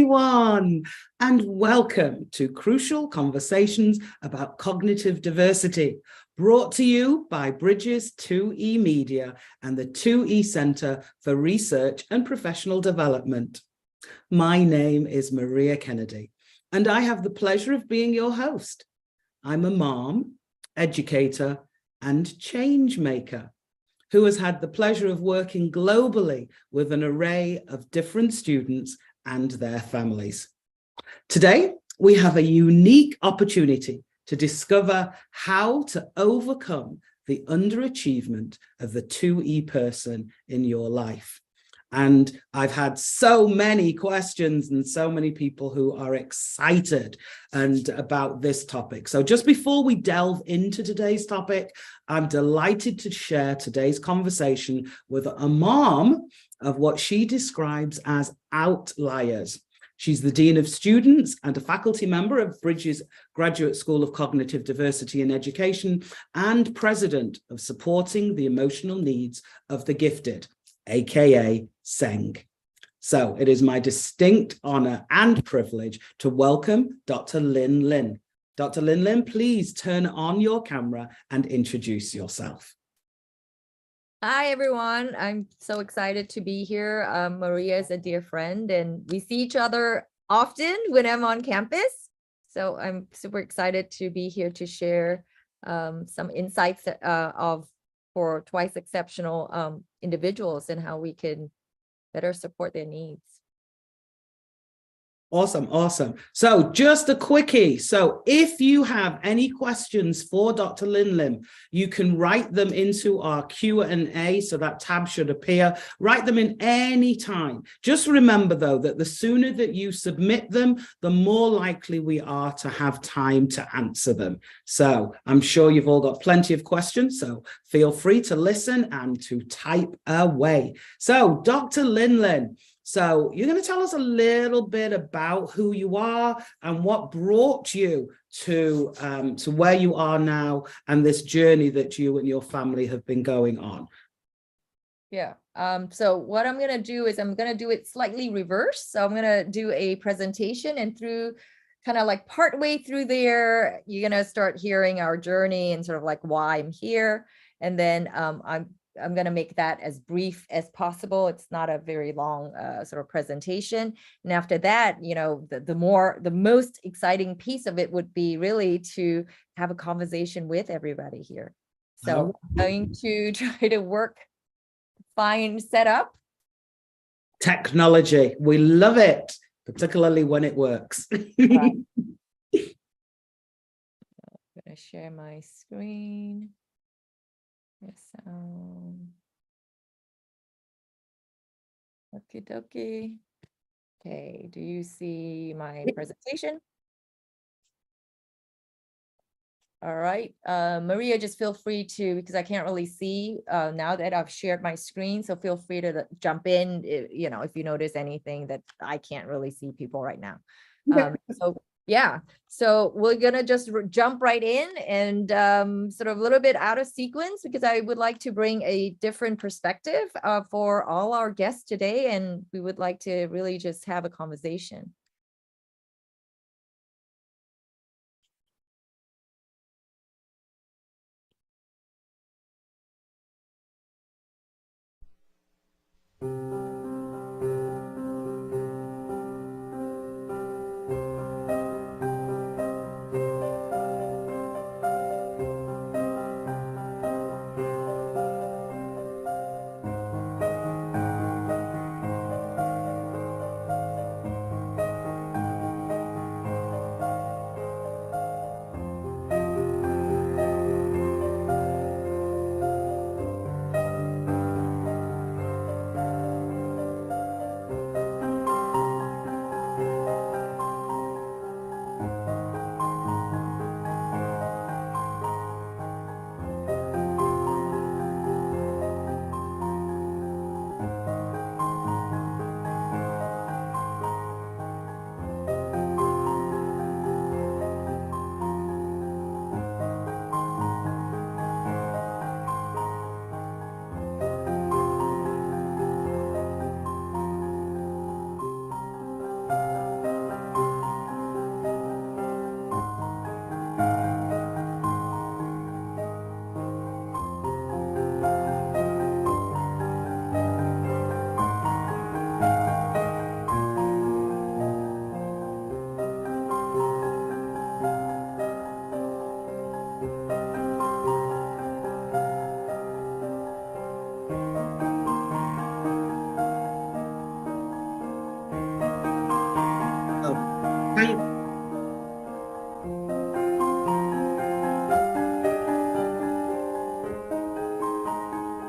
everyone, and welcome to Crucial Conversations about Cognitive Diversity, brought to you by Bridges 2E Media and the 2E Centre for Research and Professional Development. My name is Maria Kennedy, and I have the pleasure of being your host. I'm a mom, educator, and change maker who has had the pleasure of working globally with an array of different students and their families. Today, we have a unique opportunity to discover how to overcome the underachievement of the 2E person in your life. And I've had so many questions and so many people who are excited about this topic. So just before we delve into today's topic, I'm delighted to share today's conversation with a mom of what she describes as outliers. She's the Dean of Students and a faculty member of Bridges Graduate School of Cognitive Diversity in Education and president of Supporting the Emotional Needs of the Gifted, aka SENG. So it is my distinct honor and privilege to welcome Dr. Lin Lin. Dr. Lin Lin, please turn on your camera and introduce yourself. Hi, everyone. I'm so excited to be here. Maria is a dear friend, and we see each other often when I'm on campus. So I'm super excited to be here to share some insights for twice exceptional individuals and how we can better support their needs. Awesome. So just a quickie. So if you have any questions for Dr. Lin Lin, you can write them into our Q&A. So that tab should appear. Write them in any time. Just remember, though, that the sooner that you submit them, the more likely we are to have time to answer them. So I'm sure you've all got plenty of questions. So feel free to listen and to type away. So Dr. Lin Lin, so you're going to tell us a little bit about who you are and what brought you to where you are now and this journey that you and your family have been going on. Yeah. So what I'm going to do is I'm going to do it slightly reverse. So I'm going to do a presentation, and through kind of like partway through there, you're going to start hearing our journey and sort of like why I'm here. And then I'm going to make that as brief as possible. It's not a very long sort of presentation. And after that, you know, the most exciting piece of it would be really to have a conversation with everybody here. So I'm going to try to set up. Technology. We love it, particularly when it works. I'm going to share my screen. Okie dokie. Okay, do you see my presentation? All right, Maria, just feel free to, because I can't really see now that I've shared my screen, so feel free to jump in, you know, if you notice anything that I can't really see people right now. So we're gonna just jump right in and sort of a little bit out of sequence, because I would like to bring a different perspective for all our guests today, and we would like to really just have a conversation.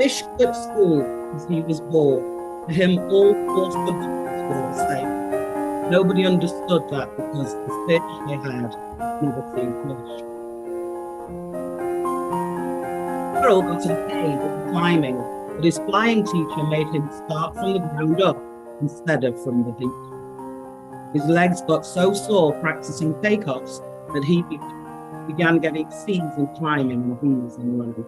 fish quit school as he was born. To him, all four subjects were the same. Nobody understood that because the fish they had never seen fish. Harold got an A in climbing, but his flying teacher made him start from the ground up instead of from the deep. His legs got so sore practicing takeoffs that he began getting C's in climbing and B's in running.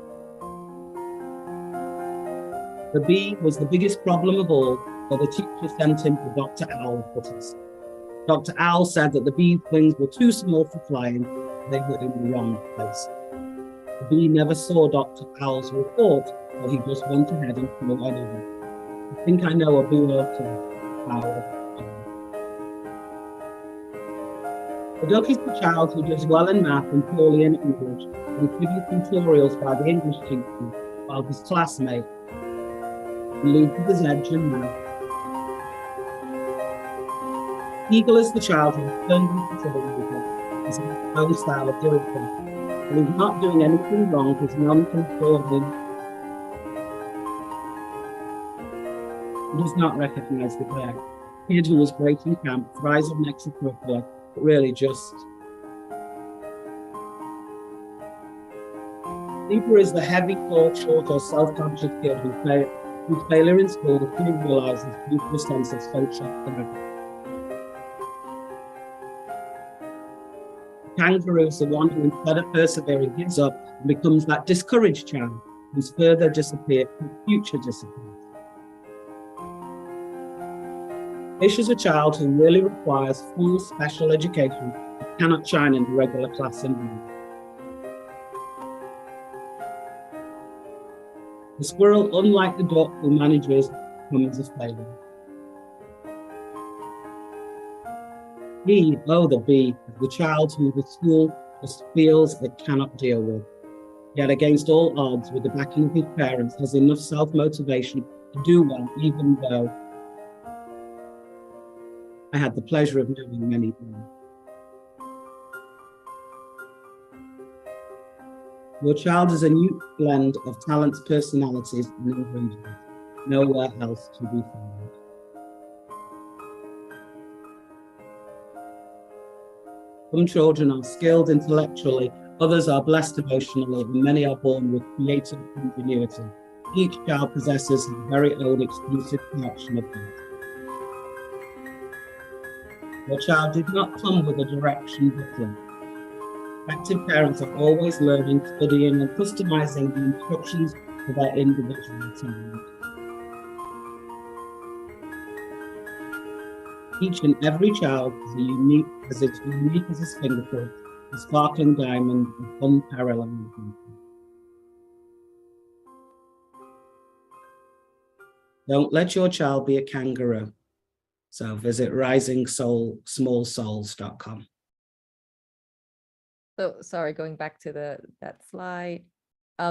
The bee was the biggest problem of all, so the teacher sent him to Dr. Owl for tests. Dr. Owl said that the bee's wings were too small for flying, they were in the wrong place. The bee never saw Dr. Owl's report, so he just went ahead and flew anyway. I think I know a bee or two. The duck is the child who does well in math and poorly in English, and giving tutorials by the English teacher while his classmate loses his edge in math. Eagle is the child who turned into troublemaker, his own style of doing things. And he's not doing anything wrong, his mum can call him. He does not recognize the bear. Kid who was great in camp, thrives on extracurricular, but really just. Libra is the heavy, thought, short, or self-conscious kid whose failure in school fully realizes due to a sense of social therapy. Kangaroo is the one who, instead of persevering, gives up and becomes that discouraged child whose further disappear future disappears. Fish is a child who really requires full special education and cannot shine in the regular class environment. The squirrel, unlike the duck who manages, becomes a failure. The bee, the child who the school just feels it cannot deal with. Yet against all odds, with the backing of his parents, has enough self-motivation to do well, even though I had the pleasure of knowing many of them. Your child is a new blend of talents, personalities, and ingredients, nowhere else to be found. Some children are skilled intellectually, others are blessed emotionally, and many are born with creative ingenuity. Each child possesses his very own exclusive collection of things. Your child did not come with a direction booklet. Active parents are always learning, studying, and customizing the instructions for their individual talent. Each and every child is unique as his fingerprint, a sparkling diamond of unparalleled beauty. Don't let your child be a kangaroo. So visit risingsoulsmallsouls.com. So sorry, going back to that slide.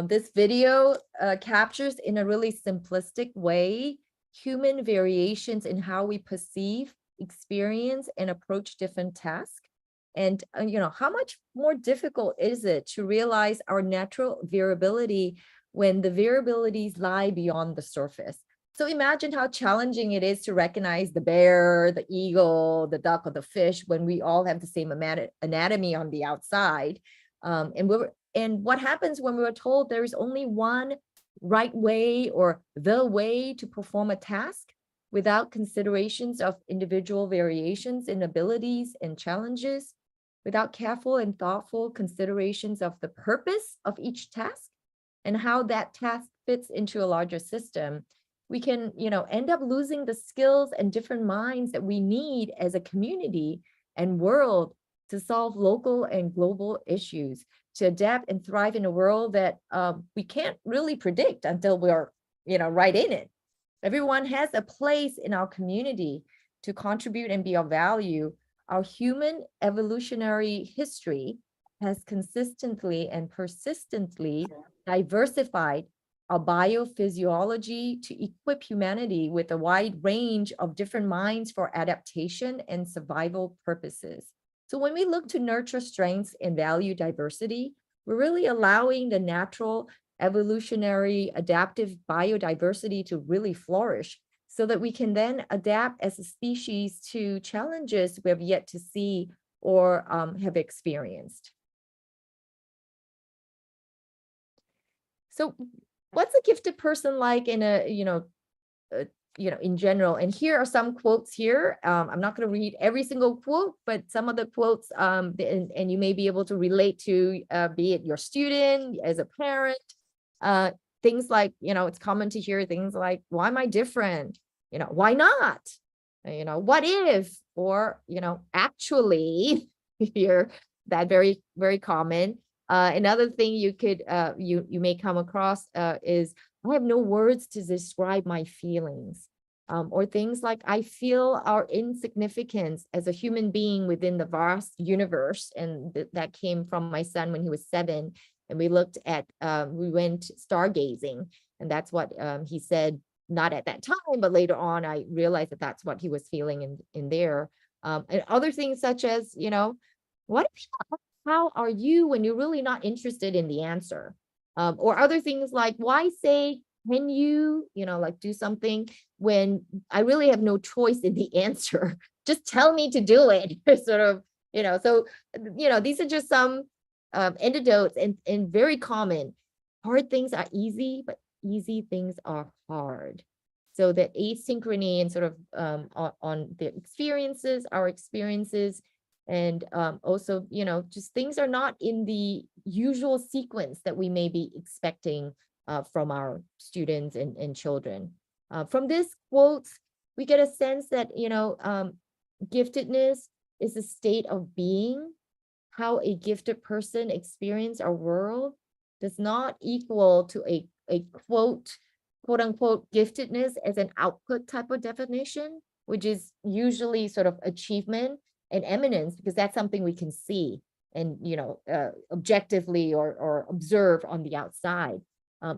This video captures in a really simplistic way human variations in how we perceive, experience, and approach different tasks. And how much more difficult is it to realize our natural variability when the variabilities lie beyond the surface? So imagine how challenging it is to recognize the bear, the eagle, the duck, or the fish when we all have the same anatomy on the outside. And what happens when we were told there is only one right way or the way to perform a task without considerations of individual variations in abilities and challenges, without careful and thoughtful considerations of the purpose of each task and how that task fits into a larger system? We can, end up losing the skills and different minds that we need as a community and world to solve local and global issues, to adapt and thrive in a world that we can't really predict until we're, right in it. Everyone has a place in our community to contribute and be of value. Our human evolutionary history has consistently and persistently diversified our biophysiology to equip humanity with a wide range of different minds for adaptation and survival purposes. So when we look to nurture strengths and value diversity, we're really allowing the natural evolutionary, adaptive biodiversity to really flourish, so that we can then adapt as a species to challenges we have yet to see or have experienced. So what's a gifted person like in a, in general? And here are some quotes here. I'm not going to read every single quote, but some of the quotes, and you may be able to relate to, be it your student, as a parent, things like, it's common to hear things like, why am I different? Why not? What if, or, actually, hear that very, very common. Another thing you could, you may come across is, I have no words to describe my feelings. Or things like, I feel our insignificance as a human being within the vast universe. And that came from my son when he was 7. And we looked at, we went stargazing. And that's what he said, not at that time, but later on, I realized that that's what he was feeling in there. And other things such as, what, how are you when you're really not interested in the answer? Or other things like, why say, can you, like do something when I really have no choice in the answer? Just tell me to do it. Sort of, so, these are just some antidotes and very common. Hard things are easy, but easy things are hard. So that asynchrony and sort of on the experiences, our experiences, and also, just things are not in the usual sequence that we may be expecting from our students and children. From this quotes, we get a sense that, giftedness is a state of being. How a gifted person experience our world does not equal to a quote unquote giftedness as an output type of definition, which is usually sort of achievement and eminence, because that's something we can see and, objectively or observe on the outside.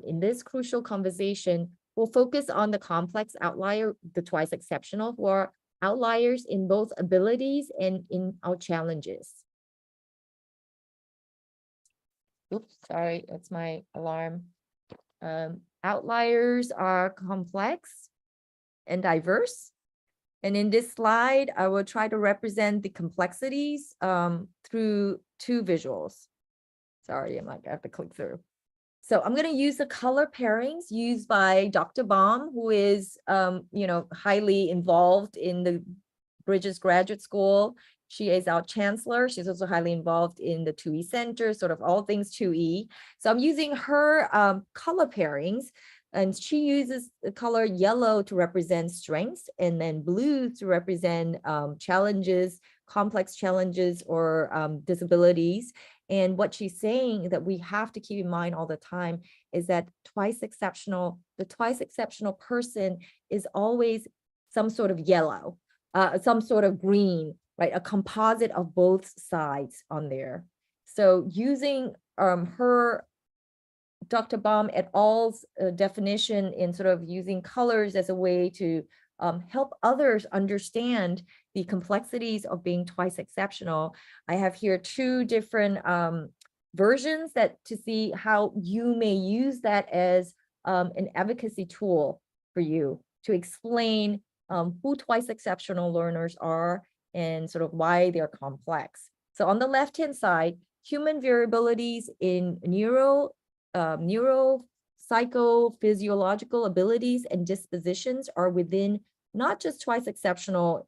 In this crucial conversation, we'll focus on the complex outlier, the twice exceptional, who are outliers in both abilities and in our challenges. Oops, sorry, that's my alarm. Outliers are complex and diverse. And in this slide, I will try to represent the complexities through 2 visuals. Sorry, I have to click through. So I'm going to use the color pairings used by Dr. Baum, who is, highly involved in the Bridges Graduate School. She is our chancellor. She's also highly involved in the 2E Center, sort of all things 2E. So I'm using her color pairings, and she uses the color yellow to represent strengths, and then blue to represent challenges, complex challenges, or disabilities. And what she's saying that we have to keep in mind all the time is that the twice exceptional person is always some sort of yellow, some sort of green, right? A composite of both sides on there. So using her, Dr. Baum et al.'s definition in sort of using colors as a way to help others understand the complexities of being twice exceptional. I have here 2 different versions to see how you may use that as an advocacy tool for you to explain who twice exceptional learners are and sort of why they're complex. So on the left-hand side, human variabilities in neuropsychophysiological abilities and dispositions are within not just twice exceptional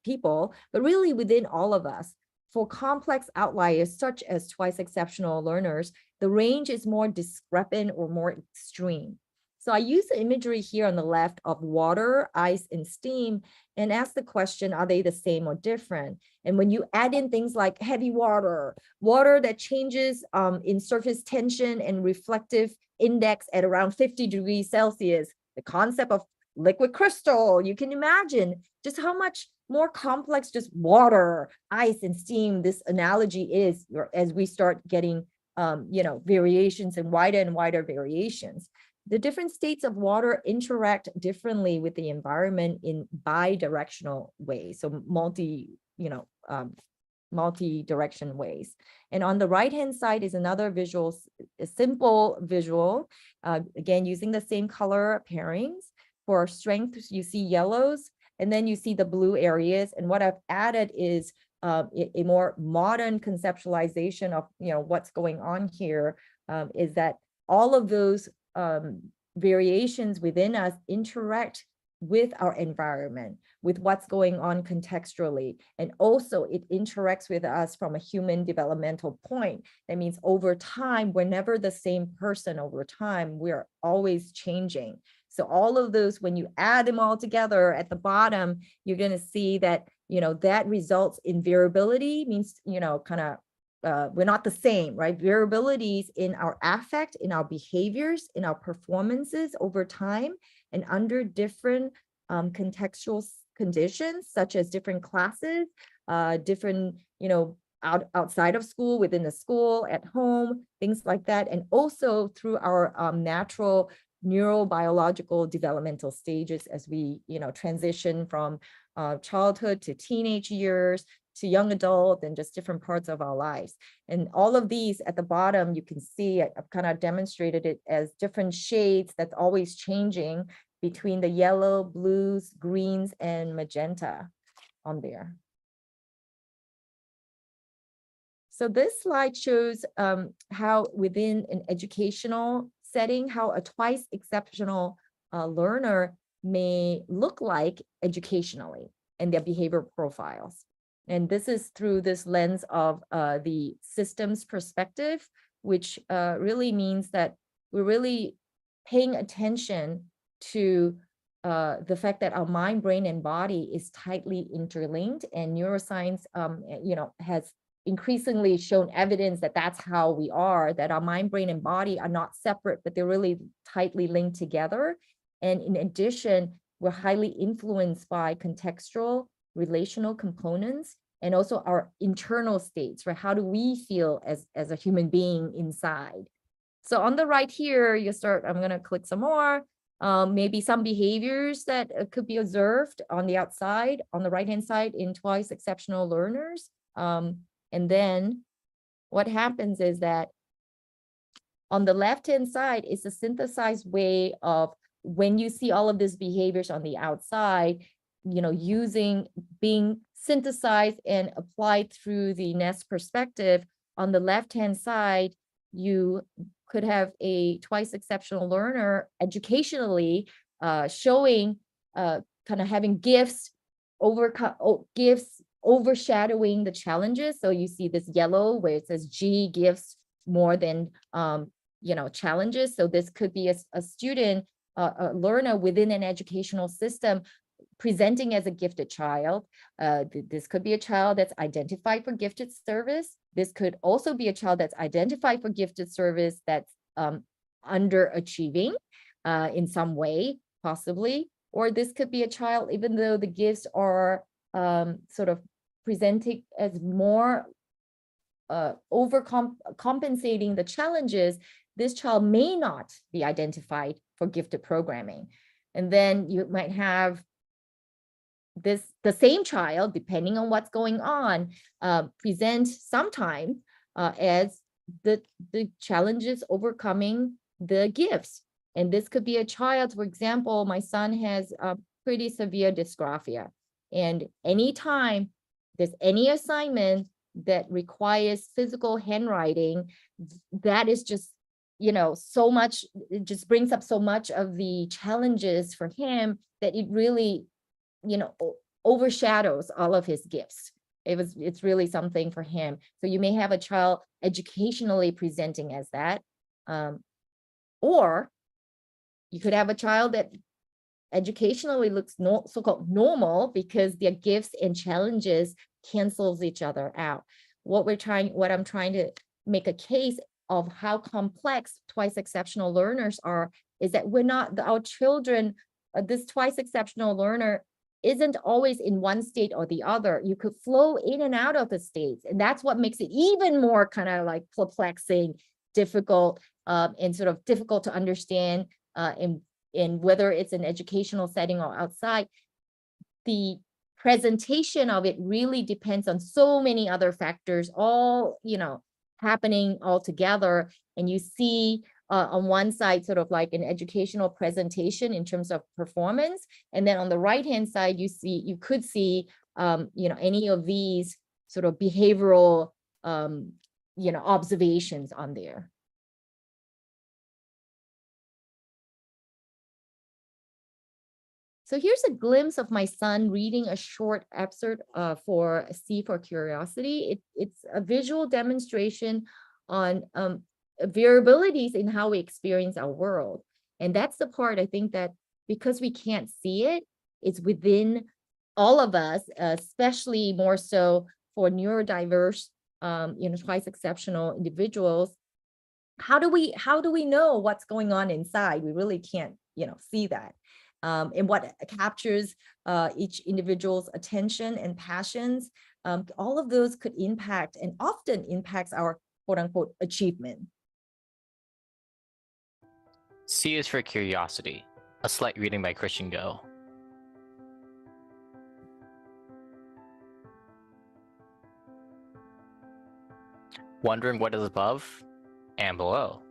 people, but really within all of us. For complex outliers, such as twice exceptional learners, the range is more discrepant or more extreme. So I use the imagery here on the left of water, ice, and steam, and ask the question, are they the same or different? And when you add in things like heavy water that changes in surface tension and reflective index at around 50 degrees Celsius, the concept of liquid crystal, you can imagine just how much more complex just water, ice, and steam this analogy is as we start getting variations and wider variations. The different states of water interact differently with the environment in bi-directional ways, so multi-direction ways. And on the right-hand side is another visual, a simple visual, again, using the same color pairings. For strength, you see yellows, and then you see the blue areas. And what I've added is a more modern conceptualization of, what's going on here, is that all of those variations within us interact with our environment, with what's going on contextually. And also it interacts with us from a human developmental point. That means over time, we're never the same person over time. We're always changing. So all of those, when you add them all together at the bottom, you're going to see that, that results in variability, means, we're not the same, right? Variabilities in our affect, in our behaviors, in our performances over time, and under different contextual conditions, such as different classes, different, outside of school, within the school, at home, things like that. And also through our natural neurobiological developmental stages as we, transition from childhood to teenage years, to young adult, and just different parts of our lives. And all of these at the bottom, you can see, I've kind of demonstrated it as different shades that's always changing between the yellow, blues, greens, and magenta on there. So this slide shows how within an educational setting, how a twice exceptional learner may look like educationally and their behavior profiles. And this is through this lens of the systems perspective, which really means that we're really paying attention to the fact that our mind, brain, and body is tightly interlinked, and neuroscience, has increasingly shown evidence that that's how we are, that our mind, brain, and body are not separate, but they're really tightly linked together. And in addition, we're highly influenced by contextual, relational components, and also our internal states, right? How do we feel as a human being inside? So on the right here, I'm going to click some more. Maybe some behaviors that could be observed on the outside, on the right-hand side in twice exceptional learners. And then what happens is that on the left-hand side is a synthesized way of when you see all of these behaviors on the outside, being synthesized and applied through the NEST perspective. On the left-hand side, you could have a twice exceptional learner educationally showing kind of having gifts overshadowing the challenges. So you see this yellow where it says G gifts more than challenges. So this could be a student, a learner within an educational system presenting as a gifted child. This could be a child that's identified for gifted service. This could also be a child that's identified for gifted service that's underachieving in some way, possibly. Or this could be a child, even though the gifts are sort of presenting as more overcompensating the challenges, this child may not be identified for gifted programming. And then you might have the same child, depending on what's going on, present sometimes as the challenges overcoming the gifts. And this could be a child, for example, my son has a pretty severe dysgraphia. And anytime there's any assignment that requires physical handwriting, that is just, so much, it just brings up so much of the challenges for him that it really, overshadows all of his gifts. It's really something for him. So you may have a child educationally presenting as that, or you could have a child that educationally looks so-called normal because their gifts and challenges cancels each other out. What I'm trying to make a case of how complex twice exceptional learners are is that our children, this twice exceptional learner isn't always in one state or the other. You could flow in and out of the states. And that's what makes it even more kind of like perplexing, difficult, and sort of difficult to understand in whether it's an educational setting or outside. The presentation of it really depends on so many other factors, all, happening all together. And you see on one side, sort of like an educational presentation in terms of performance. And then on the right-hand side, you could see, any of these sort of behavioral, observations on there. So here's a glimpse of my son reading a short excerpt for C for Curiosity. It's a visual demonstration on variabilities in how we experience our world. And that's the part, I think, that because we can't see it, it's within all of us, especially more so for neurodiverse, twice exceptional individuals. How do we know what's going on inside? We really can't, see that. And what captures each individual's attention and passions, all of those could impact and often impacts our quote unquote achievement. C is for Curiosity, a slight reading by Christian Go. Wondering what is above and below.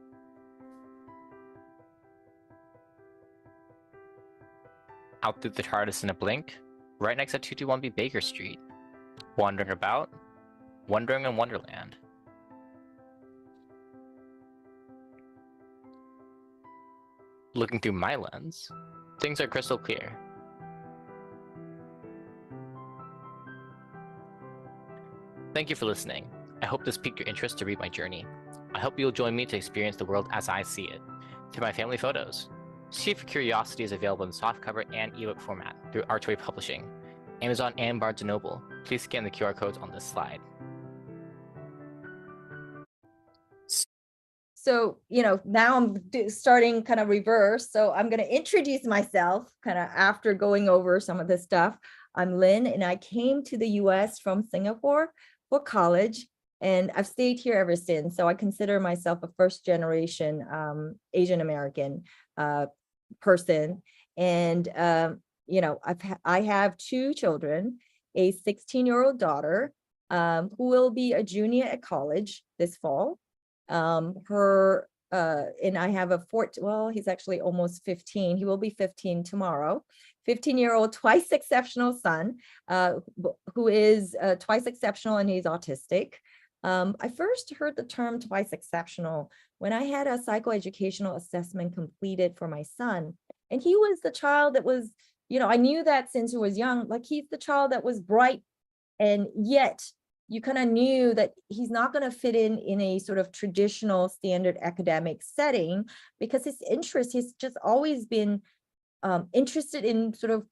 Out through the TARDIS in a blink, right next to 221B Baker Street. Wandering about, wandering in Wonderland. Looking through my lens, things are crystal clear. Thank you for listening. I hope this piqued your interest to read my journey. I hope you'll join me to experience the world as I see it, through my family photos. C for Curiosity is available in softcover and ebook format through Archway Publishing, Amazon, and Barnes & Noble. Please scan the QR codes on this slide. So, now I'm starting kind of reverse. So I'm going to introduce myself kind of after going over some of this stuff. I'm Lynn, and I came to the US from Singapore for college, and I've stayed here ever since. So I consider myself a first generation Asian American person. And, I have two children, a 16-year-old daughter who will be a junior at college this fall. And I have he's actually almost 15. He will be 15 tomorrow. 15-year-old twice exceptional son who is twice exceptional, and he's autistic. I first heard the term twice exceptional when I had a psychoeducational assessment completed for my son. And he was the child that was, I knew that since he was young, like he's the child that was bright, and yet you kind of knew that he's not going to fit in a sort of traditional standard academic setting, because his interest, he's just always been interested in sort of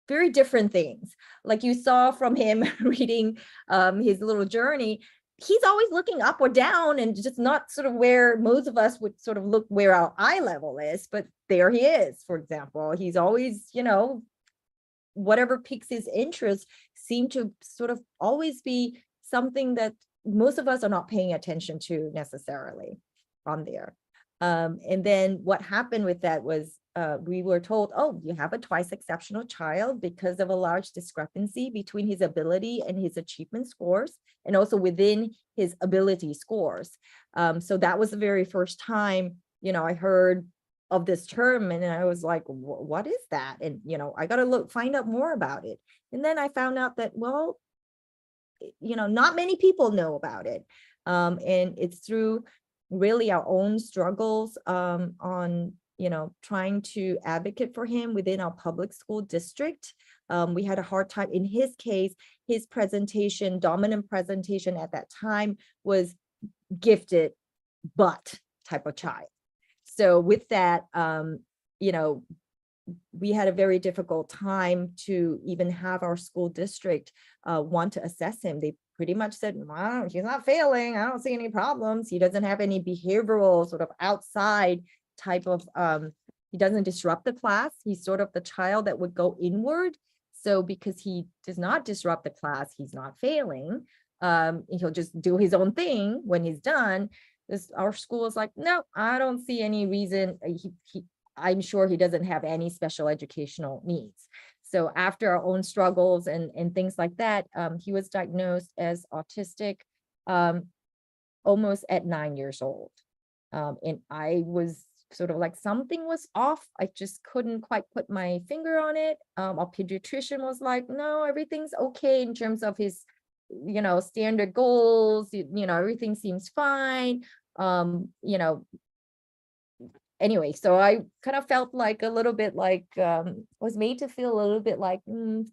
very different things. Like you saw from him reading his little journey, he's always looking up or down, and just not sort of where most of us would sort of look where our eye level is, but there he is, for example. He's always, whatever piques his interest seem to sort of always be something that most of us are not paying attention to necessarily on there. And then what happened with that was we were told, oh, you have a twice exceptional child because of a large discrepancy between his ability and his achievement scores, and also within his ability scores. So that was the very first time, I heard of this term, and I was like, what is that? And, I got to find out more about it. And then I found out that, well, not many people know about it. And it's through really our own struggles on, trying to advocate for him within our public school district. We had a hard time. In his case, his presentation, dominant presentation at that time, was gifted but type of child. So with that, we had a very difficult time to even have our school district want to assess him. They pretty much said, well, he's not failing. I don't see any problems. He doesn't have any behavioral sort of outside type of, he doesn't disrupt the class. He's sort of the child that would go inward. So because he does not disrupt the class, he's not failing. He'll just do his own thing when he's done. Our school is like, no, I don't see any reason. I'm sure he doesn't have any special educational needs. So after our own struggles and things like that, he was diagnosed as autistic almost at 9 years old. And I was sort of like, something was off. I just couldn't quite put my finger on it. Our pediatrician was like, no, everything's okay in terms of his, standard goals, everything seems fine. Anyway, so I kind of felt like a little bit like, was made to feel a little bit like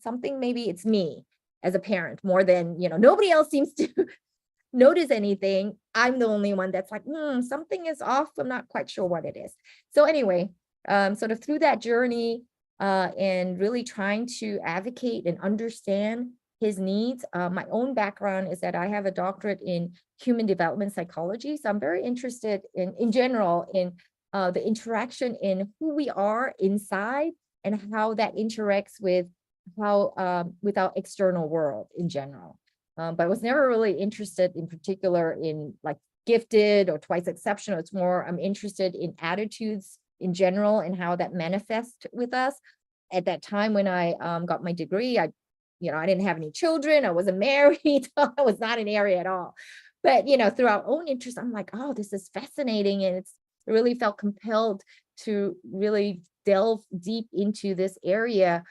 something, maybe it's me as a parent more than, nobody else seems to notice anything. I'm the only one that's like, something is off. I'm not quite sure what it is. So anyway, sort of through that journey and really trying to advocate and understand his needs. My own background is that I have a doctorate in human development psychology. So I'm very interested in general in the interaction in who we are inside and how that interacts with with our external world in general. But I was never really interested in particular in like gifted or twice exceptional. It's more, I'm interested in attitudes in general and how that manifests with us. At that time when I got my degree, I didn't have any children. I wasn't married. I was not an area at all. But, through our own interest, I'm like, oh, this is fascinating. And it really felt compelled to really delve deep into this area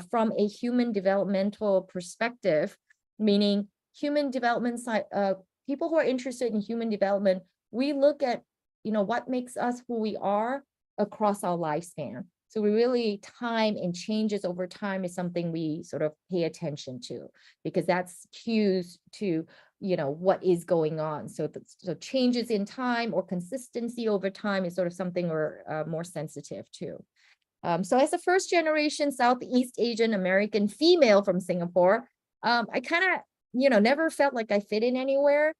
from a human developmental perspective, meaning human development side, people who are interested in human development, we look at, what makes us who we are across our lifespan. So we really, time and changes over time is something we sort of pay attention to, because that's cues to, what is going on. So changes in time or consistency over time is sort of something we're more sensitive to. So as a first generation Southeast Asian American female from Singapore, I kind of, never felt like I fit in anywhere.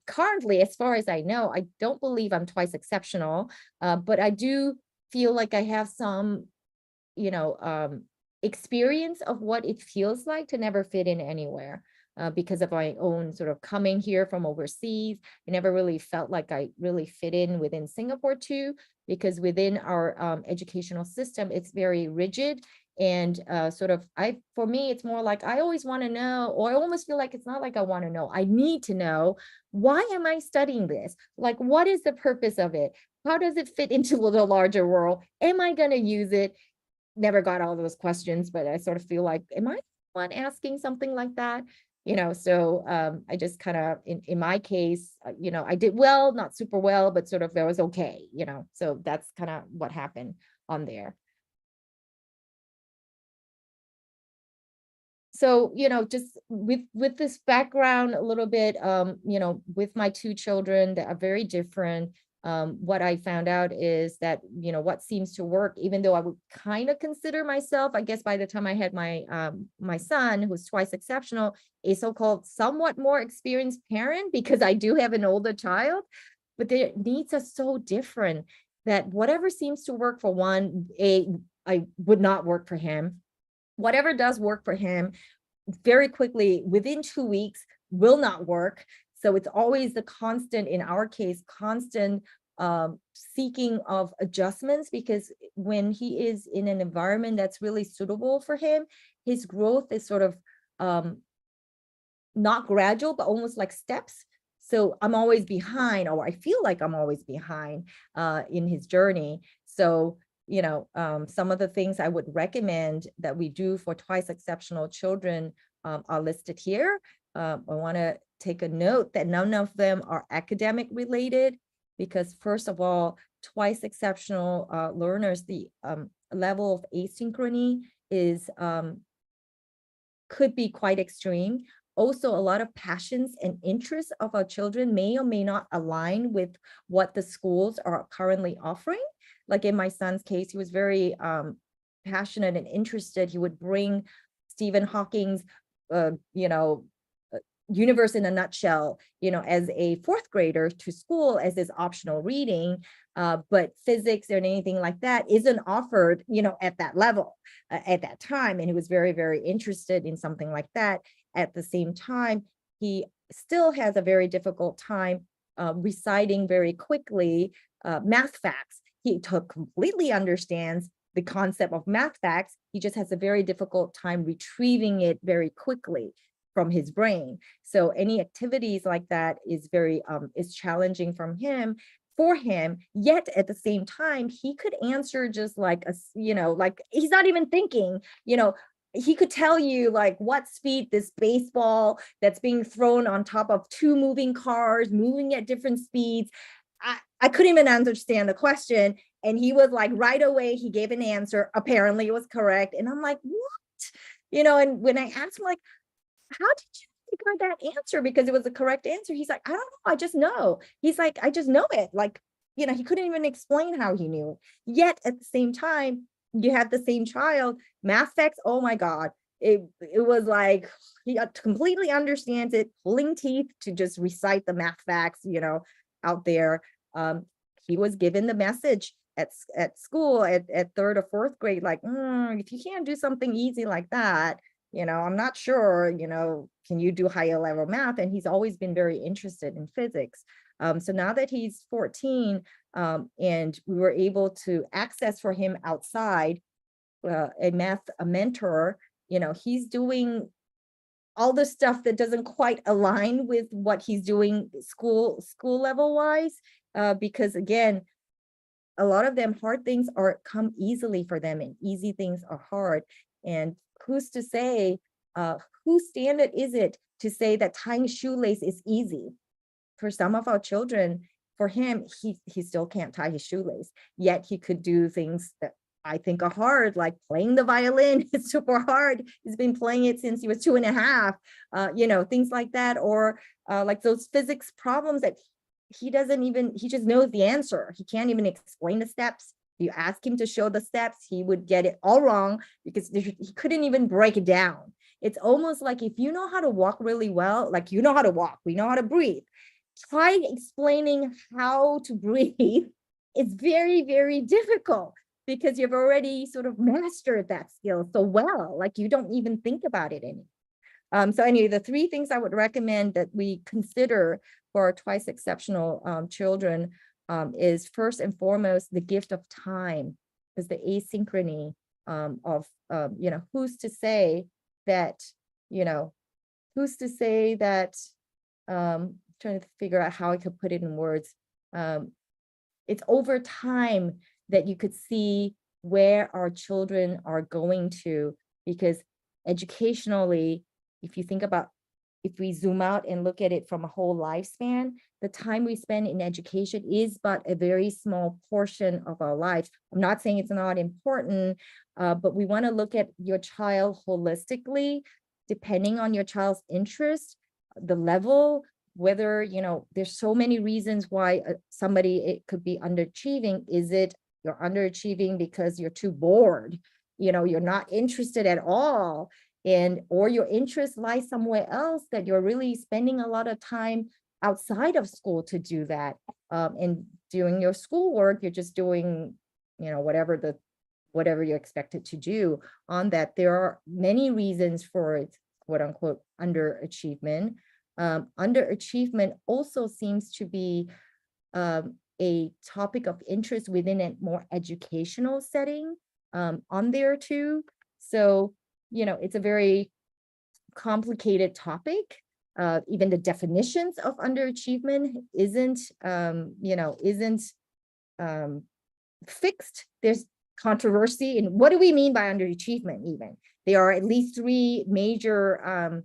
Currently, as far as I know, I don't believe I'm twice exceptional, but I do feel like I have some, experience of what it feels like to never fit in anywhere. Because of my own sort of coming here from overseas, I never really felt like I really fit in within Singapore too, because within our educational system, it's very rigid. And for me, it's more like I always want to know, or I almost feel like it's not like I want to know. I need to know, why am I studying this? Like, what is the purpose of it? How does it fit into the larger world? Am I going to use it? Never got all those questions, but I sort of feel like, am I the one asking something like that? So I just kind of, in my case, I did well, not super well, but sort of, I was okay, so that's kind of what happened on there. So, just with this background a little bit, with my two children that are very different, what I found out is that, what seems to work, even though I would kind of consider myself, I guess by the time I had my son, who's twice exceptional, a so-called somewhat more experienced parent, because I do have an older child, but their needs are so different that whatever seems to work for one, I would not work for him. Whatever does work for him, very quickly, within 2 weeks, will not work. So it's always the constant, in our case, constant seeking of adjustments, because when he is in an environment that's really suitable for him, his growth is sort of not gradual, but almost like steps. So I'm always behind, or I feel like I'm always behind in his journey. So some of the things I would recommend that we do for twice exceptional children are listed here. I want to take a note that none of them are academic related, because first of all, twice exceptional learners, the level of asynchrony is could be quite extreme. Also, a lot of passions and interests of our children may or may not align with what the schools are currently offering. Like in my son's case, he was very passionate and interested. He would bring Stephen Hawking's, Universe in a Nutshell, as a fourth grader to school as his optional reading, but physics or anything like that isn't offered, at that level at that time. And he was very, very interested in something like that. At the same time, he still has a very difficult time reciting very quickly math facts. He completely understands, the concept of math facts. He just has a very difficult time retrieving it very quickly from his brain. So any activities like that is is challenging for him, yet at the same time, he could answer just like like he's not even thinking, he could tell you like what speed this baseball that's being thrown on top of two moving cars, moving at different speeds. I couldn't even understand the question. And he was like, right away, he gave an answer. Apparently it was correct. And I'm like, what? And when I asked him, like, how did you figure that answer? Because it was the correct answer. He's like, I don't know. I just know. He's like, I just know it. Like, he couldn't even explain how he knew it. Yet at the same time, you have the same child, math facts. Oh my God. It was like, he completely understands it, pulling teeth to just recite the math facts, out there. He was given the message at school at third or fourth grade, like, if you can't do something easy like that, I'm not sure, can you do higher level math? And he's always been very interested in physics. So now that he's 14, and we were able to access for him outside a mentor, he's doing all the stuff that doesn't quite align with what he's doing school level wise, because again, a lot of them hard things come easily for them, and easy things are hard. And who's to say, whose standard is it to say that tying shoelace is easy? For some of our children, for him, he still can't tie his shoelace, yet he could do things that I think are hard, like playing the violin. It's super hard. He's been playing it since he was 2.5, things like that, or like those physics problems that he just knows the answer. He can't even explain the steps. You ask him to show the steps, he would get it all wrong because he couldn't even break it down. It's almost like if you know how to walk really well, like you know how to walk, we know how to breathe. Try explaining how to breathe. It's very, very difficult because you've already sort of mastered that skill so well, like you don't even think about it anymore. So anyway, the three things I would recommend that we consider for our twice exceptional children is first and foremost the gift of time, is the asynchrony of who's to say that trying to figure out how I could put it in words. It's over time that you could see where our children are going to, because educationally, if we zoom out and look at it from a whole lifespan, the time we spend in education is but a very small portion of our life. I'm not saying it's not important, but we want to look at your child holistically, depending on your child's interest, the level, whether, there's so many reasons why it could be underachieving. Is it you're underachieving because you're too bored? You're not interested at all. Or your interest lies somewhere else, that you're really spending a lot of time outside of school to do that. And doing your schoolwork, you're just doing, whatever you're expected to do on that. There are many reasons for it, quote unquote, underachievement. Underachievement also seems to be a topic of interest within a more educational setting on there too. So, it's a very complicated topic. Even the definitions of underachievement isn't fixed. There's controversy in what do we mean by underachievement even. There are at least three major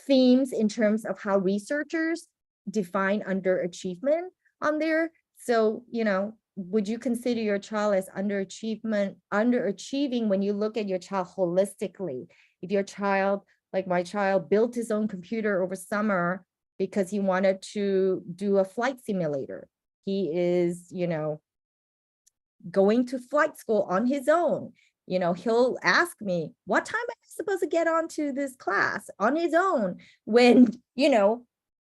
themes in terms of how researchers define underachievement on there. So, would you consider your child as underachieving when you look at your child holistically? If your child, like my child, built his own computer over summer because he wanted to do a flight simulator, he is, going to flight school on his own. He'll ask me, what time am I supposed to get onto this class on his own, when,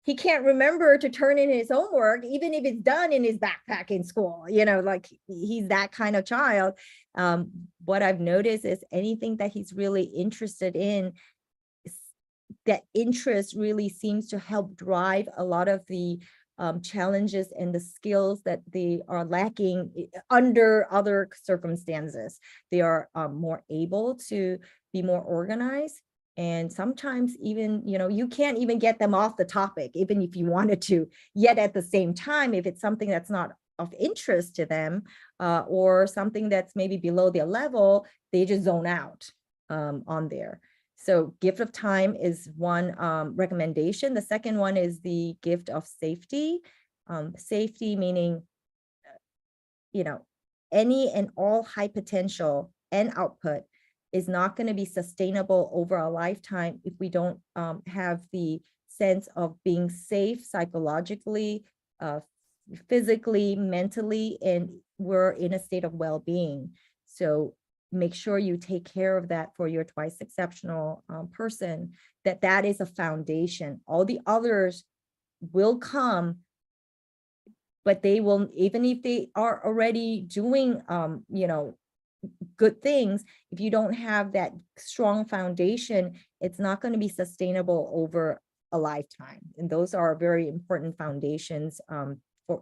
he can't remember to turn in his homework, even if it's done in his backpack in school, like he's that kind of child. What I've noticed is anything that he's really interested in, that interest really seems to help drive a lot of the challenges and the skills that they are lacking under other circumstances. They are more able to be more organized. And sometimes even, you can't even get them off the topic, even if you wanted to. Yet at the same time, if it's something that's not of interest to them, or something that's maybe below their level, they just zone out on there. So gift of time is one recommendation. The second one is the gift of safety. Safety meaning, any and all high potential and output is not going to be sustainable over a lifetime if we don't have the sense of being safe psychologically, physically, mentally, and we're in a state of well-being. So make sure you take care of that for your twice exceptional person, that is a foundation. All the others will come, but they will, even if they are already doing, good things, if you don't have that strong foundation, it's not going to be sustainable over a lifetime. And those are very important foundations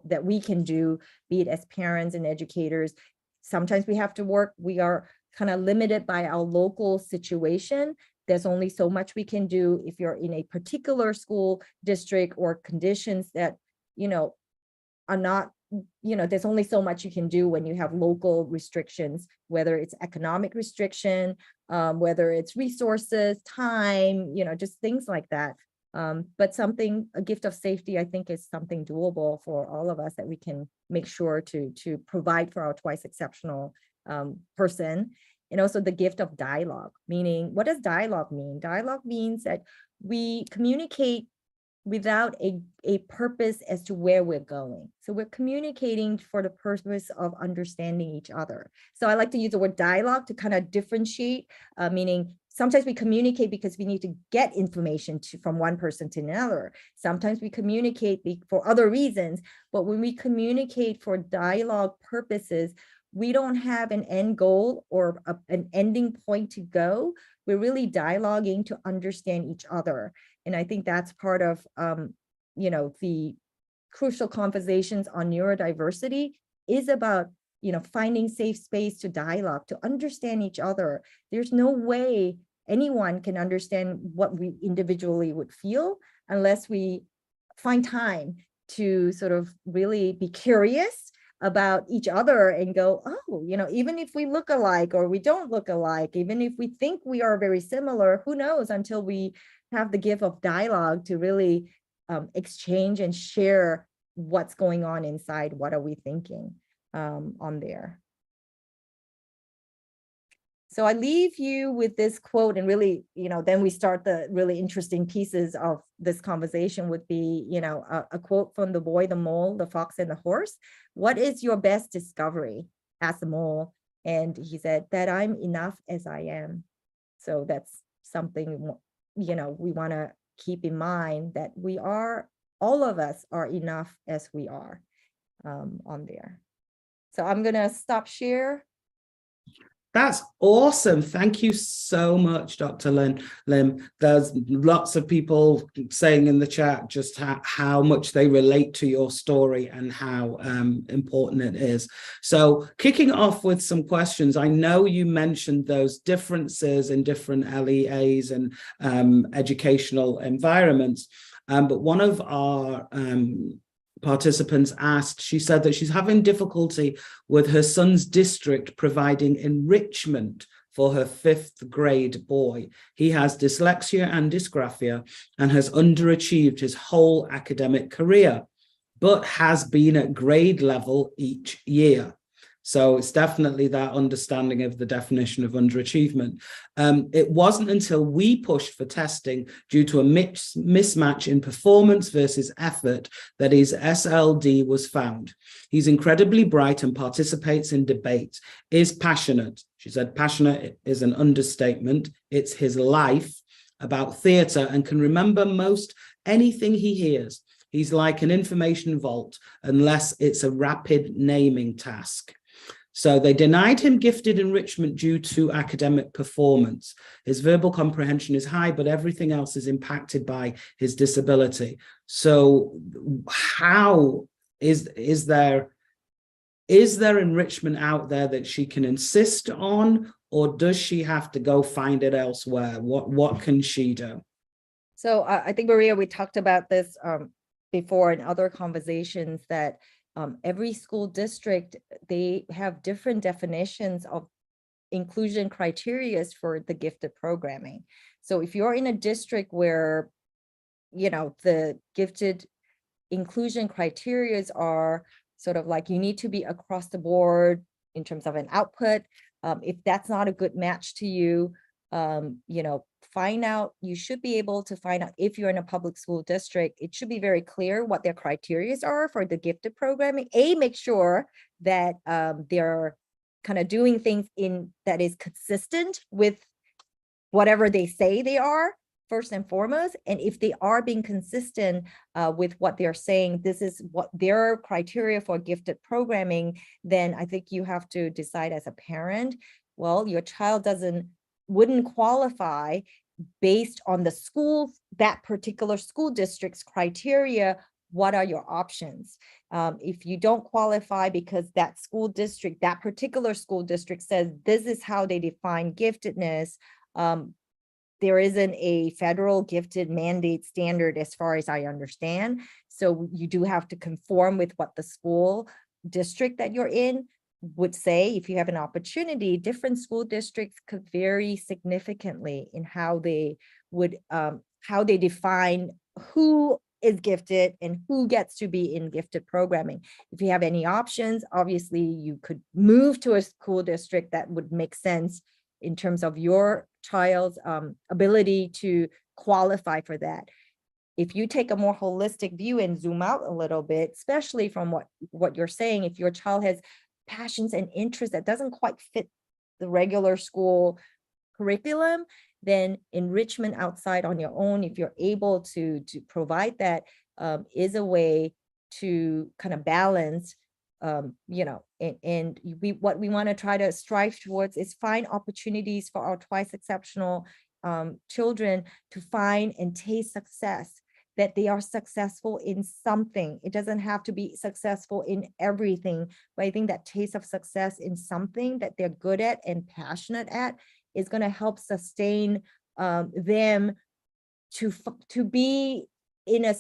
that we can do, be it as parents and educators. Sometimes we have to work, we are kind of limited by our local situation. There's only so much we can do if you're in a particular school district or conditions that, are not, there's only so much you can do when you have local restrictions, whether it's economic restriction, whether it's resources, time, just things like that. But a gift of safety, I think, is something doable for all of us, that we can make sure to provide for our twice exceptional person. And also the gift of dialogue, meaning, what does dialogue mean? Dialogue means that we communicate without a purpose as to where we're going. So we're communicating for the purpose of understanding each other. So I like to use the word dialogue to kind of differentiate, meaning sometimes we communicate because we need to get information from one person to another. Sometimes we communicate for other reasons, but when we communicate for dialogue purposes, we don't have an end goal or an ending point to go. We're really dialoguing to understand each other. And I think that's part of, the crucial conversations on neurodiversity is about, finding safe space to dialogue, to understand each other. There's no way anyone can understand what we individually would feel unless we find time to sort of really be curious about each other and go, oh, even if we look alike or we don't look alike, even if we think we are very similar, who knows, until we have the gift of dialogue to really exchange and share what's going on inside, what are we thinking on there. So I leave you with this quote, and really, then we start the really interesting pieces of this conversation would be, a quote from The Boy, the Mole, the Fox, and the Horse. What is your best discovery? Asked the mole. And he said, that I'm enough as I am. So that's something, we want to keep in mind, that all of us are enough as we are on there. So I'm going to stop share. That's awesome. Thank you so much, Dr. Lim. There's lots of people saying in the chat just how much they relate to your story and how important it is. So kicking off with some questions, I know you mentioned those differences in different LEAs and educational environments, but one of our participants asked, she said that she's having difficulty with her son's district providing enrichment for her 5th grade boy. He has dyslexia and dysgraphia and has underachieved his whole academic career, but has been at grade level each year. So it's definitely that understanding of the definition of underachievement. It wasn't until we pushed for testing due to a mismatch in performance versus effort that his SLD was found. He's incredibly bright and participates in debate, is passionate. She said passionate is an understatement. It's his life, about theatre, and can remember most anything he hears. He's like an information vault, unless it's a rapid naming task. So they denied him gifted enrichment due to academic performance. His verbal comprehension is high, but everything else is impacted by his disability. So how is there enrichment out there that she can insist on, or does she have to go find it elsewhere? What can she do? So I think, Maria, we talked about this before in other conversations, that every school district, they have different definitions of inclusion criteria for the gifted programming. So if you're in a district where, the gifted inclusion criteria are sort of like, you need to be across the board in terms of an output. If that's not a good match to you, you should be able to find out, if you're in a public school district, it should be very clear what their criteria are for the gifted programming. Make sure that they're kind of doing things that is consistent with whatever they say they are, first and foremost. And if they are being consistent with what they're saying, this is what their criteria for gifted programming, then I think you have to decide as a parent, well, your child wouldn't qualify based on that particular school district's criteria. What are your options? If you don't qualify because that particular school district says this is how they define giftedness, there isn't a federal gifted mandate standard as far as I understand. So you do have to conform with what the school district that you're in would say. If you have an opportunity, different school districts could vary significantly in how they define who is gifted and who gets to be in gifted programming. If you have any options, obviously you could move to a school district that would make sense in terms of your child's ability to qualify for that. If you take a more holistic view and zoom out a little bit, especially from what you're saying, if your child has passions and interests that doesn't quite fit the regular school curriculum, then enrichment outside on your own, if you're able to provide that, is a way to kind of balance, what we want to try to strive towards is find opportunities for our twice exceptional children to find and taste success, that they are successful in something. It doesn't have to be successful in everything, but I think that taste of success in something that they're good at and passionate at is going to help sustain them to be in a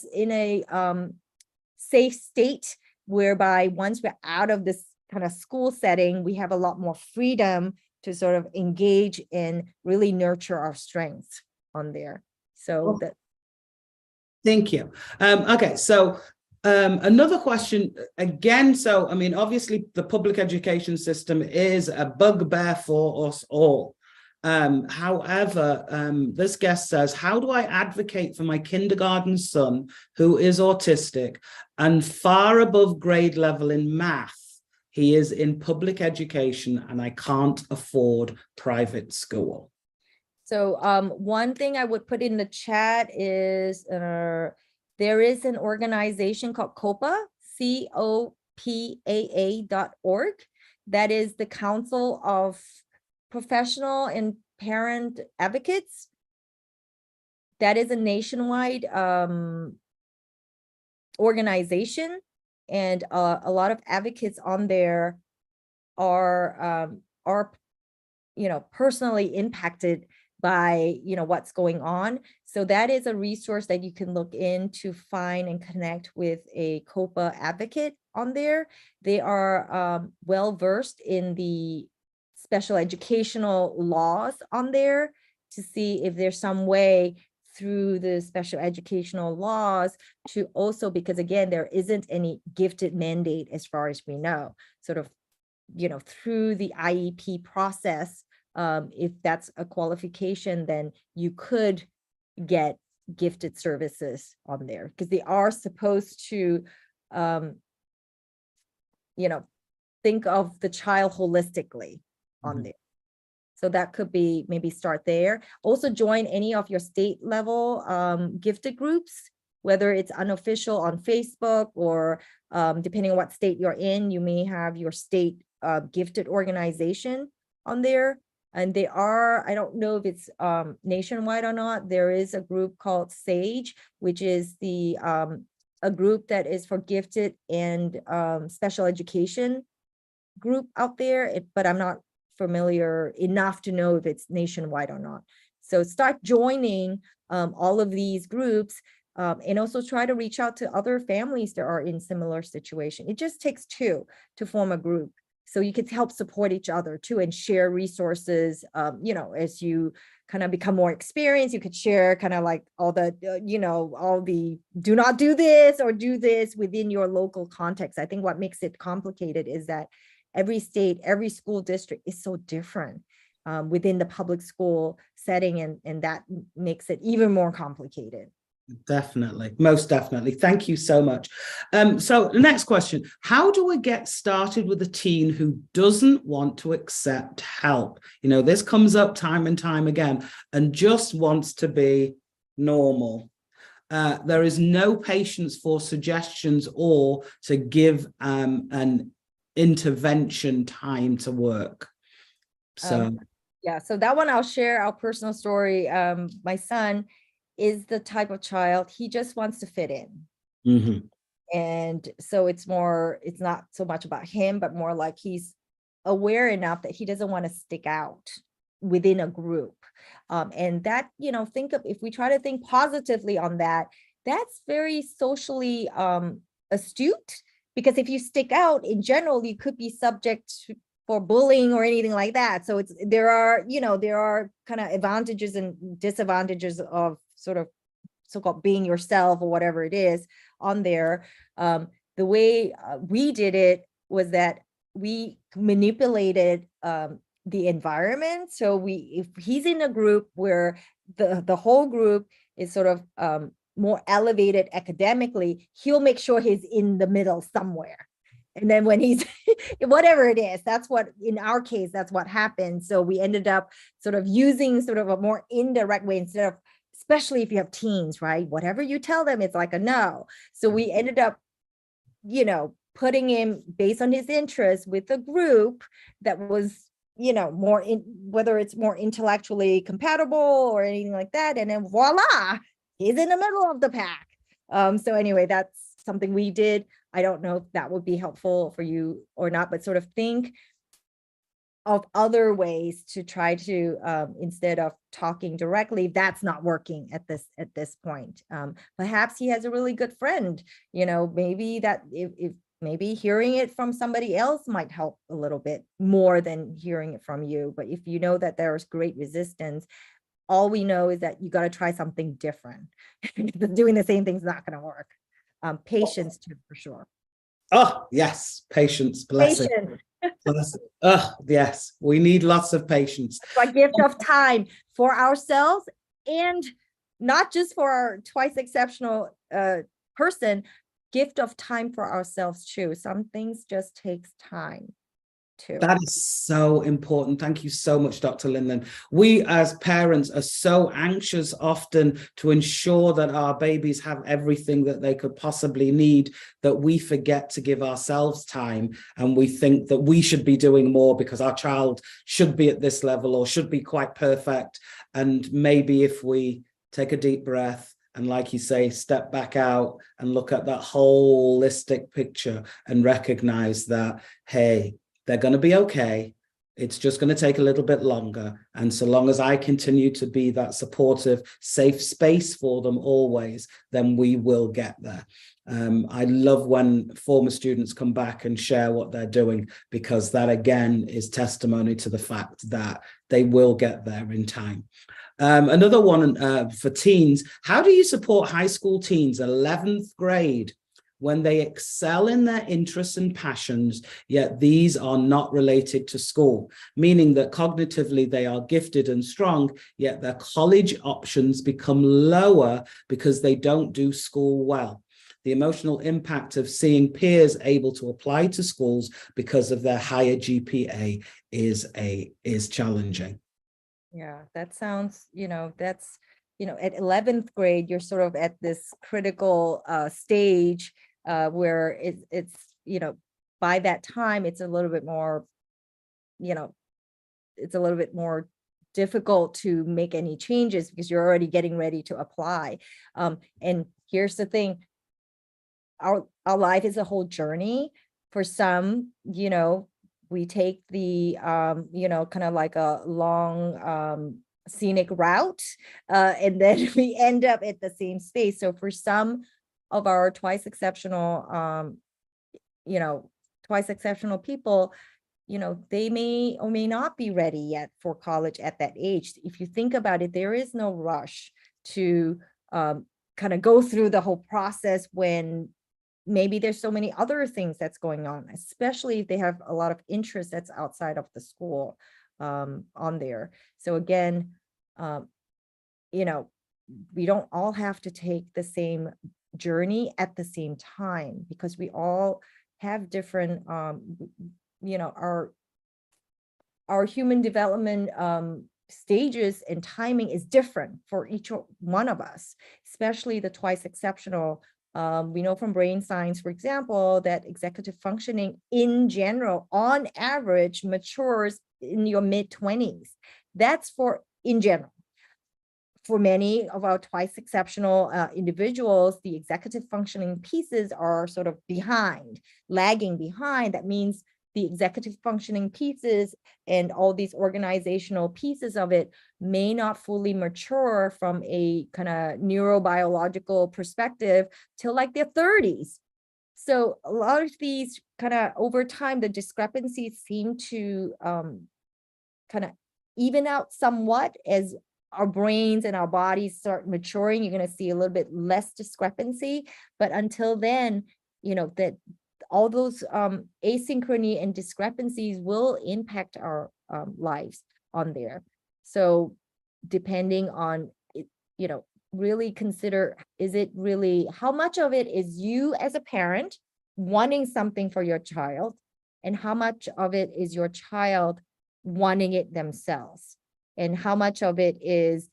safe state, whereby once we're out of this kind of school setting, we have a lot more freedom to sort of engage and really nurture our strengths on there. So that. Thank you. Okay, so another question again. So, I mean, obviously the public education system is a bugbear for us all. However, this guest says, how do I advocate for my kindergarten son who is autistic and far above grade level in math? He is in public education and I can't afford private school. So one thing I would put in the chat is there is an organization called COPA, COPAA.org. That is the Council of Professional and Parent Advocates. That is a nationwide organization, and a lot of advocates on there are personally impacted by what's going on. So that is a resource that you can look in to find and connect with a COPA advocate on there. They are well versed in the special educational laws on there to see if there's some way through the special educational laws to also, because again, there isn't any gifted mandate as far as we know, sort of, through the IEP process. If that's a qualification, then you could get gifted services on there, because they are supposed to, think of the child holistically on there. So that could be, maybe start there. Also join any of your state level gifted groups, whether it's unofficial on Facebook or depending on what state you're in, you may have your state gifted organization on there. And they are, I don't know if it's nationwide or not. There is a group called SAGE, which is the a group that is for gifted and special education group out there, but I'm not familiar enough to know if it's nationwide or not. So start joining all of these groups, and also try to reach out to other families that are in similar situation. It just takes two to form a group. So you could help support each other too and share resources. As you kind of become more experienced, you could share kind of like all the, all the do not do this or do this within your local context. I think what makes it complicated is that every state, every school district is so different within the public school setting, and that makes it even more complicated. Definitely, most definitely. Thank you so much. So the next question, how do we get started with a teen who doesn't want to accept help? This comes up time and time again and just wants to be normal. There is no patience for suggestions or to give an intervention time to work. So yeah, so that one I'll share our personal story. My son is the type of child, he just wants to fit in. Mm-hmm. And so it's not so much about him, but more like he's aware enough that he doesn't want to stick out within a group. And that, think of, if we try to think positively on that, that's very socially astute, because if you stick out in general, you could be subject for bullying or anything like that. So there are kind of advantages and disadvantages of sort of so-called being yourself or whatever it is on there. The way we did it was that we manipulated the environment. So if he's in a group where the whole group is sort of more elevated academically, he'll make sure he's in the middle somewhere. And then when he's whatever it is, that's what, in our case, that's what happened. So we ended up sort of using sort of a more indirect way, instead of, especially if you have teens, right? Whatever you tell them, it's like a no. So we ended up, putting him based on his interests with a group that was, more whether it's more intellectually compatible or anything like that. And then voila, he's in the middle of the pack. So anyway, that's something we did. I don't know if that would be helpful for you or not, but sort of think of other ways to try to, instead of talking directly, that's not working at this point. Perhaps he has a really good friend, maybe that if maybe hearing it from somebody else might help a little bit more than hearing it from you. But if you know that there's great resistance, all we know is that you got to try something different. Doing the same thing's not going to work. Patience too, for sure. Oh, yes. Patience. Blessing. Blessing. Oh, yes. We need lots of patience. A gift of time for ourselves, and not just for our twice exceptional person, gift of time for ourselves too. Some things just takes time too. That is so important. Thank you so much, Dr. Linlin. We as parents are so anxious often to ensure that our babies have everything that they could possibly need, that we forget to give ourselves time, and we think that we should be doing more because our child should be at this level or should be quite perfect. And maybe if we take a deep breath and, like you say, step back out and look at that holistic picture and recognize that, hey, they're going to be okay. It's just going to take a little bit longer. And so long as I continue to be that supportive, safe space for them always, then we will get there. I love when former students come back and share what they're doing, because that, again, is testimony to the fact that they will get there in time. Another one for teens, how do you support high school teens, 11th grade, when they excel in their interests and passions, yet these are not related to school, meaning that cognitively they are gifted and strong, yet their college options become lower because they don't do school well? The emotional impact of seeing peers able to apply to schools because of their higher GPA is challenging. Yeah, that sounds, that's, at 11th grade, you're sort of at this critical stage where it's, by that time, it's a little bit more, it's a little bit more difficult to make any changes because you're already getting ready to apply. And here's the thing, our life is a whole journey. For some, we take the, kind of like a long, scenic route, and then we end up at the same space. So for some of our twice exceptional people, they may or may not be ready yet for college at that age. If you think about it, there is no rush to kind of go through the whole process when maybe there's so many other things that's going on, especially if they have a lot of interest that's outside of the school on there. So again, we don't all have to take the same journey at the same time, because we all have different, our human development stages and timing is different for each one of us, especially the twice exceptional. We know from brain science, for example, that executive functioning in general, on average, matures in your mid-20s. That's for in general. For many of our twice exceptional individuals, the executive functioning pieces are sort of behind, lagging behind. That means the executive functioning pieces and all these organizational pieces of it may not fully mature from a kind of neurobiological perspective till like their 30s. So a lot of these kind of over time, the discrepancies seem to kind of even out somewhat as our brains and our bodies start maturing. You're going to see a little bit less discrepancy, but until then, that all those asynchrony and discrepancies will impact our lives on there. So depending on, really consider, is it really, how much of it is you as a parent wanting something for your child, and how much of it is your child wanting it themselves, and how much of it is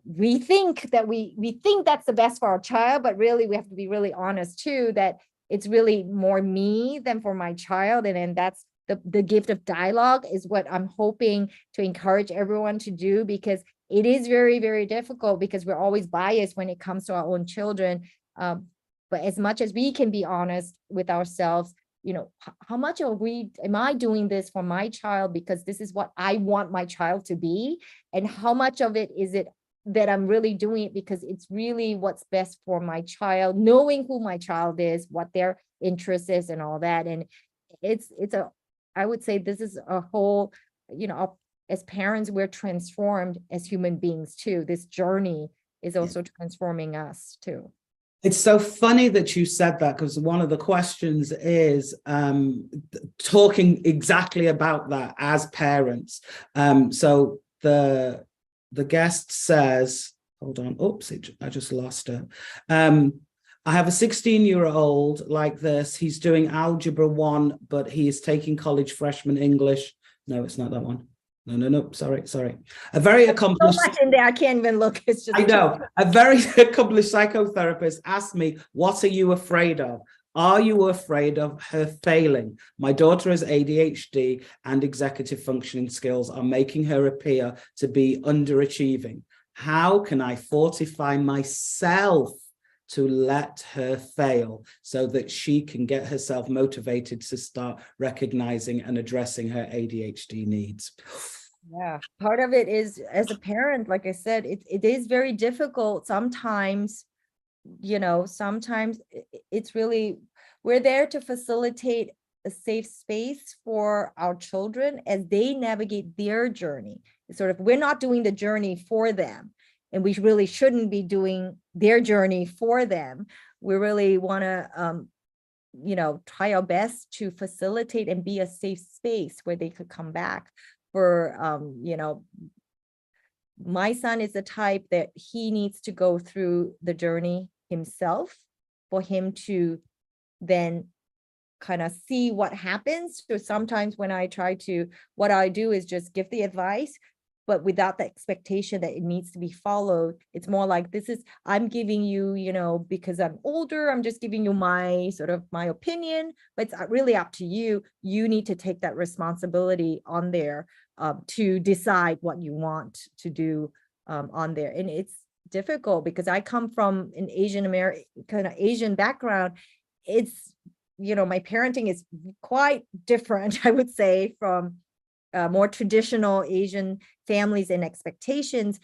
we think that's the best for our child, but really we have to be really honest too, that it's really more me than for my child. And then that's the gift of dialogue is what I'm hoping to encourage everyone to do, because it is very, very difficult, because we're always biased when it comes to our own children. But as much as we can be honest with ourselves, how much am I doing this for my child because this is what I want my child to be? And how much of it is it that I'm really doing it because it's really what's best for my child, knowing who my child is, what their interest is and all that. And I would say this is a whole, as parents, we're transformed as human beings too. This journey is also transforming us too. It's so funny that you said that, because one of the questions is talking exactly about that as parents. So the guest says, hold on, oops, I just lost her. I have a 16-year-old like this. He's doing Algebra 1, but he is taking college freshman English. No, it's not that one. No, sorry. A very accomplished... So much in there, I can't even look. It's just... I know. A very accomplished psychotherapist asked me, what are you afraid of? Are you afraid of her failing? My daughter has ADHD and executive functioning skills are making her appear to be underachieving. How can I fortify myself to let her fail so that she can get herself motivated to start recognizing and addressing her ADHD needs? Yeah, part of it is, as a parent, like I said, it is very difficult sometimes. Sometimes it's really, we're there to facilitate a safe space for our children as they navigate their journey. It's sort of, we're not doing the journey for them, and we really shouldn't be doing their journey for them. We really want to, try our best to facilitate and be a safe space where they could come back. For, my son is the type that he needs to go through the journey himself for him to then kind of see what happens. So sometimes when I what I do is just give the advice, but without the expectation that it needs to be followed. It's more like, this is, I'm giving you, because I'm older, I'm just giving you my opinion, but it's really up to you. You need to take that responsibility on there to decide what you want to do on there. And it's difficult because I come from an Asian background. It's, my parenting is quite different, I would say, from more traditional Asian families and expectations.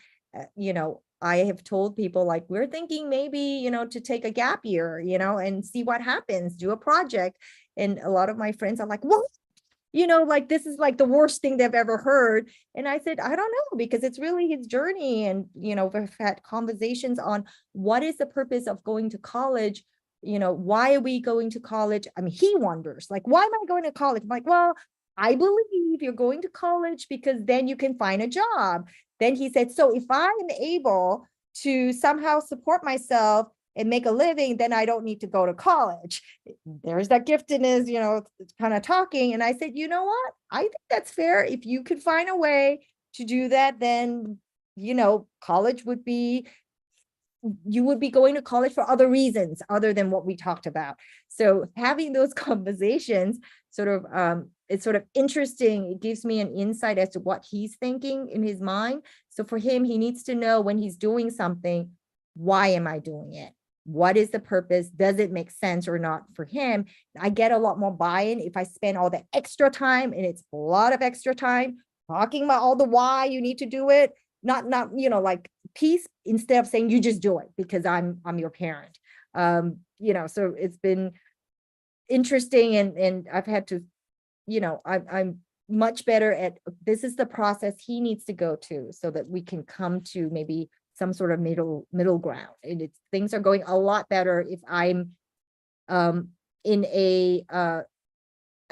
I have told people, like, we're thinking maybe, to take a gap year, and see what happens, do a project. And a lot of my friends are like, what? Like, this is like the worst thing they've ever heard. And I said, I don't know, because it's really his journey. And, we've had conversations on what is the purpose of going to college. Why are we going to college? I mean, he wonders, like, why am I going to college? I'm like, well, I believe you're going to college because then you can find a job. Then he said, so if I am able to somehow support myself and make a living, then I don't need to go to college. There's that giftedness, kind of talking. And I said, you know what? I think that's fair. If you could find a way to do that, then, college would be, you would be going to college for other reasons other than what we talked about. So having those conversations it's sort of interesting. It gives me an insight as to what he's thinking in his mind. So for him, he needs to know when he's doing something, why am I doing it? What is the purpose? Does it make sense or not for him? I get a lot more buy-in if I spend all that extra time, and it's a lot of extra time talking about all the why you need to do it. Not like peace, instead of saying you just do it because I'm your parent. So it's been interesting, and I've had to, I'm much better at, this is the process he needs to go to so that we can come to maybe some sort of middle ground. And things are going a lot better if I'm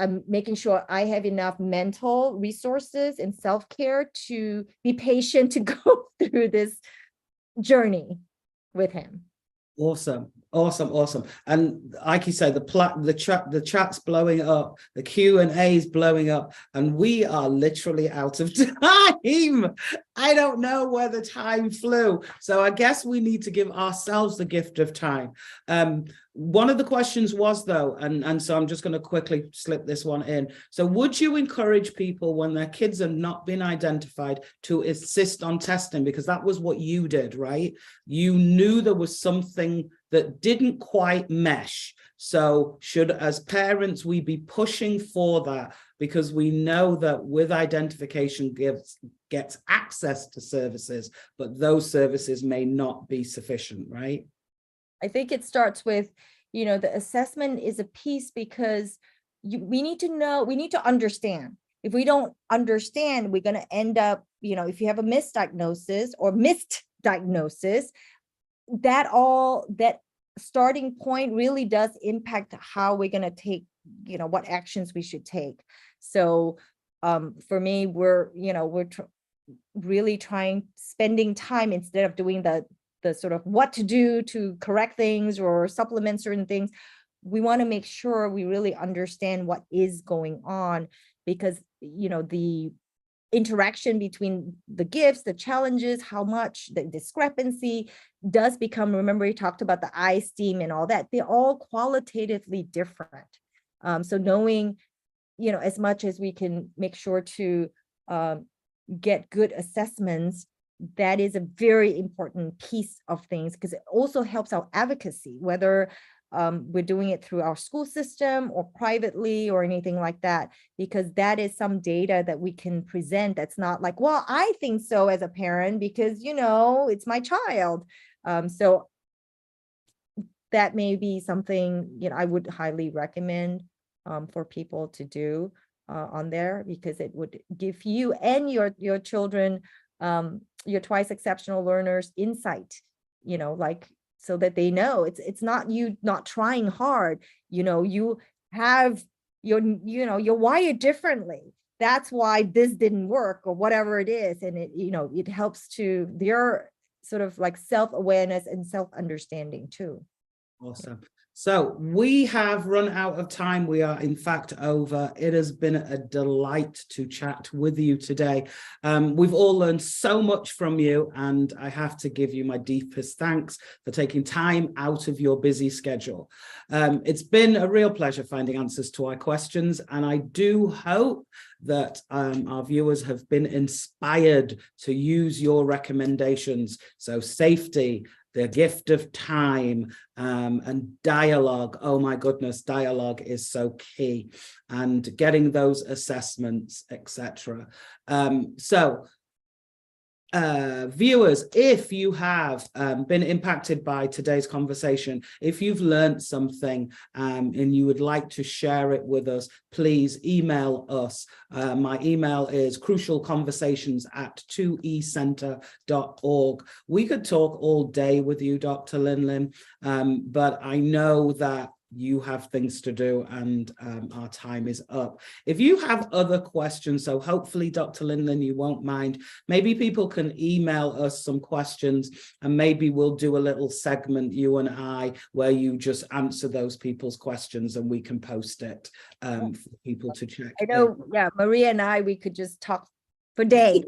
I'm making sure I have enough mental resources and self-care to be patient to go through this journey with him. Awesome. And like you say, the chat's blowing up, the Q&A is blowing up, and we are literally out of time. I don't know where the time flew. So I guess we need to give ourselves the gift of time. One of the questions was, though, and so I'm just going to quickly slip this one in. So would you encourage people when their kids have not been identified to insist on testing? Because that was what you did, right? You knew there was something that didn't quite mesh. So as parents, we be pushing for that, because we know that with identification gets access to services, but those services may not be sufficient, right? I think it starts with, the assessment is a piece, because we need to know, we need to understand. If we don't understand, we're going to end up, if you have a misdiagnosis or missed diagnosis, that starting point really does impact how we're going to take, what actions we should take. So for me, we're really spending time, instead of doing the sort of what to do to correct things or supplement certain things. We want to make sure we really understand what is going on, because, the interaction between the gifts, the challenges, how much the discrepancy does become, remember we talked about the eye esteem and all that, they're all qualitatively different. So knowing, as much as we can make sure to get good assessments, that is a very important piece of things, because it also helps our advocacy, whether we're doing it through our school system or privately or anything like that, because that is some data that we can present that's not like, well, I think so as a parent because, it's my child. So that may be something, I would highly recommend for people to do on there, because it would give you and your children, your twice exceptional learners, insight, so that they know it's not you not trying hard, you have you're wired differently. That's why this didn't work, or whatever it is. And it helps to their sort of like self-awareness and self-understanding too. Awesome. So we have run out of time. We are, in fact, over. It has been a delight to chat with you today. We've all learned so much from you, and I have to give you my deepest thanks for taking time out of your busy schedule. It's been a real pleasure finding answers to our questions, and I do hope that our viewers have been inspired to use your recommendations. So safety, the gift of time, and dialogue. Oh my goodness, dialogue is so key, and getting those assessments, etc. Viewers, if you have been impacted by today's conversation, if you've learned something and you would like to share it with us, please email us. My email is crucialconversations@2ecenter.org. We could talk all day with you, Dr. Linlin, but I know that you have things to do, and our time is up. If you have other questions, so hopefully, Dr. Linlin, you won't mind, maybe people can email us some questions, and maybe we'll do a little segment, you and I, where you just answer those people's questions and we can post it for people to check. I know, yeah, Maria and I, we could just talk for days.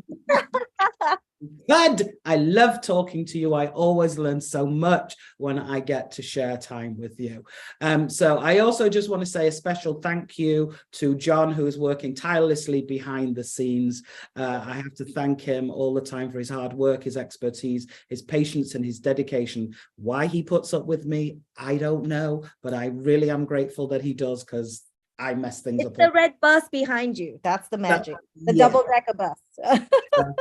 Good. I love talking to you. I always learn so much when I get to share time with you. So I also just want to say a special thank you to John, who is working tirelessly behind the scenes. I have to thank him all the time for his hard work, his expertise, his patience, and his dedication. Why he puts up with me, I don't know, but I really am grateful that he does, because I mess things up. It's the red bus behind you. That's the magic. The yeah. double-decker bus.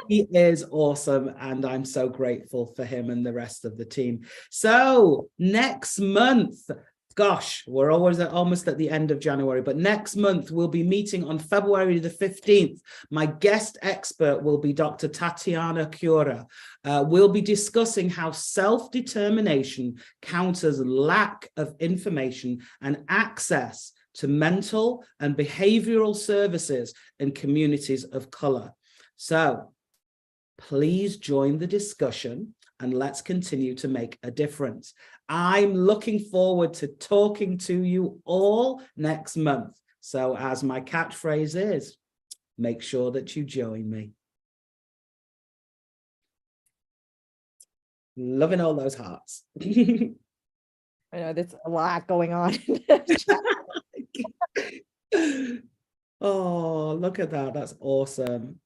He is awesome, and I'm so grateful for him and the rest of the team. So next month, gosh, we're almost at the end of January, but next month we'll be meeting on February the 15th. My guest expert will be Dr. Tatiana Cura. We'll be discussing how self-determination counters lack of information and access to mental and behavioral services in communities of color. So please join the discussion, and let's continue to make a difference. I'm looking forward to talking to you all next month. So as my catchphrase is, make sure that you join me. Loving all those hearts. I know there's a lot going on. Oh, look at that. That's awesome.